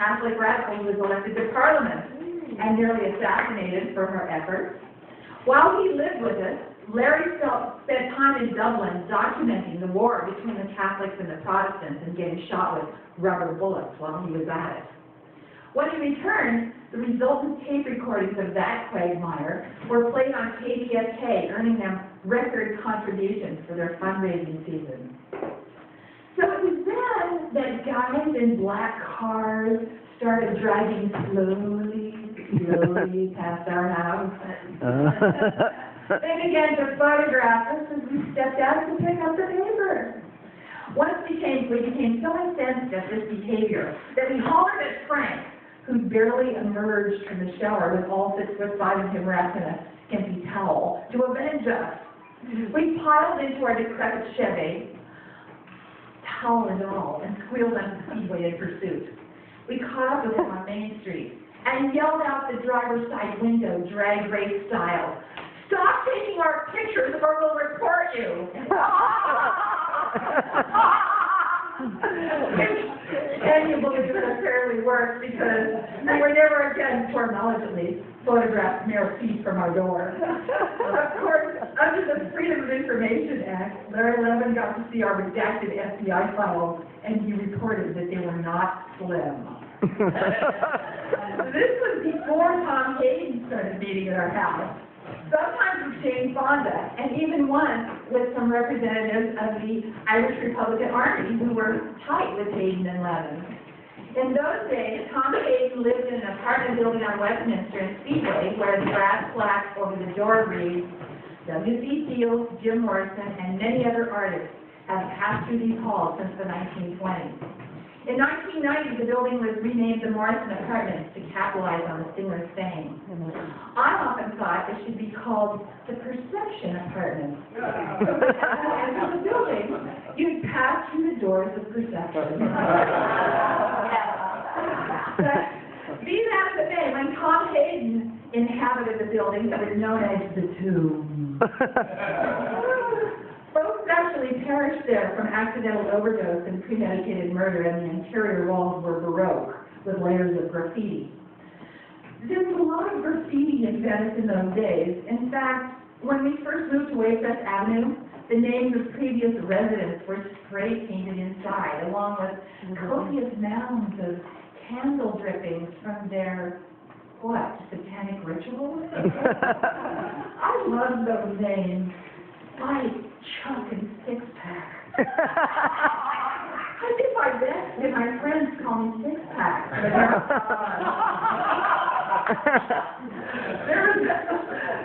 Catholic radical who was elected to Parliament and nearly assassinated for her efforts. While he lived with us, Larry spent time in Dublin documenting the war between the Catholics and the Protestants and getting shot with rubber bullets while he was at it. When he returned, the resultant tape recordings of that quagmire were played on KPFK, earning them record contributions for their fundraising season. So it was then that guys in black cars started driving slowly past our house. They began to photograph us as we stepped out to pick up the paper. We became so incensed at this behavior that we hollered at Frank, who barely emerged from the shower with all 6'5" of him wrapped in a skimpy towel, to avenge us. We piled into our decrepit Chevy, towel and all, and squealed on the speedway in pursuit. We caught up with him on Main Street and yelled out the driver's side window, drag race style, "Stop taking our pictures or we'll report you!" And you believe that apparently worked because we were never again, to our knowledge at least, photographed mere feet from our door. Of course, under the Freedom of Information Act, Larry Levin got to see our redacted FBI files, and he reported that they were not slim. This was before Tom Hayden started meeting at our house. Sometimes with Jane Fonda, and even once with some representatives of the Irish Republican Army who were tight with Hayden and Levin. In those days, Tom Hayden lived in an apartment building on Westminster and Speedway where the brass plaque over the door reads, "W.C. Fields, Jim Morrison, and many other artists have passed through these halls since the 1920s. In 1990, the building was renamed the Morrison Apartments to capitalize on the singer's fame. I often thought it should be called the Perception Apartments. So when you enter the building, you'd pass through the doors of perception." Be that as it may, when Tom Hayden inhabited the building that was known as the Tomb, folks actually perished there from accidental overdose and premeditated murder, and the interior walls were Baroque with layers of graffiti. There was a lot of graffiti in Venice in those days. In fact, when we first moved to Waycrest Avenue, the names of previous residents were spray painted inside, along with copious mounds of candle drippings from their, satanic rituals? I love those names. Like Chuck and Six-Pack. I think my friends call me Six-Pack.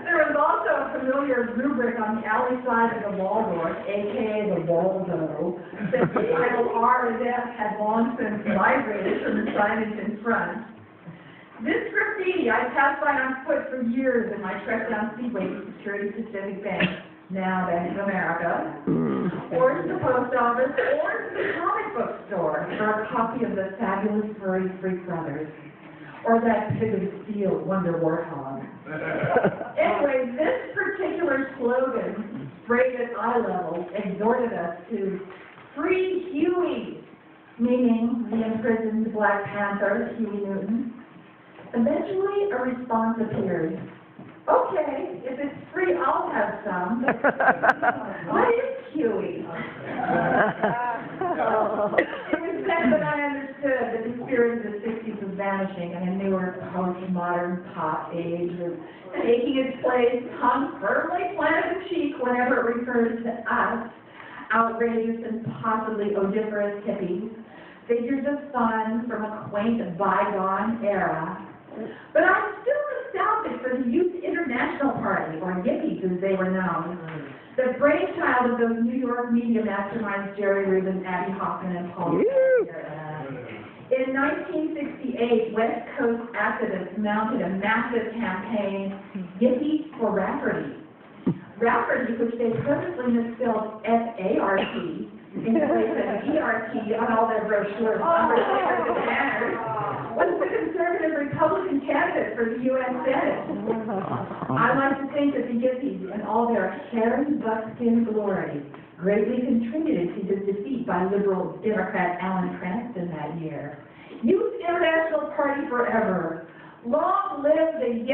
There was also a familiar rubric on the alley side of the Waldorf, a.k.a. the Waldo, that the title R and F had long since migrated from the signage in front. This graffiti I passed by on foot for years in my trek down Speedway to Security Pacific Bank, now Bank of America, or to the post office, or to the comic book store for a copy of the Fabulous Furry Freak Brothers, or that Pig of Steel Wonder Warthog. Anyway, this particular slogan, sprayed at eye level, exhorted us to free Huey, meaning the imprisoned Black Panther, Huey Newton. Eventually, a response appeared. Okay, if it's free, I'll have some. What is Huey? It was then that I understood that the spirit of the 60s was vanishing, and a newer postmodern pop age was taking its place, tongue firmly planted in cheek whenever it refers to us, outrageous and possibly odoriferous hippies, figures of fun from a quaint bygone era. But I'm still nostalgic for the Youth International Party, or Yippies as they were known, the brainchild of those New York media masterminds Jerry Rubin, Abby Hoffman, and Paul. In 1968, West Coast activists mounted a massive campaign, Yippie for Rafferty. Rafferty, which they purposely misspelled F-A-R-T, in place of E-R-T on all their brochures, was the conservative Republican candidate for the U.S. Senate. I like to think that the Yippies, in all their hairy buckskin glory, greatly contributed to his defeat by liberal Democrat Alan Cranston that year. Youth International will party forever. Long live the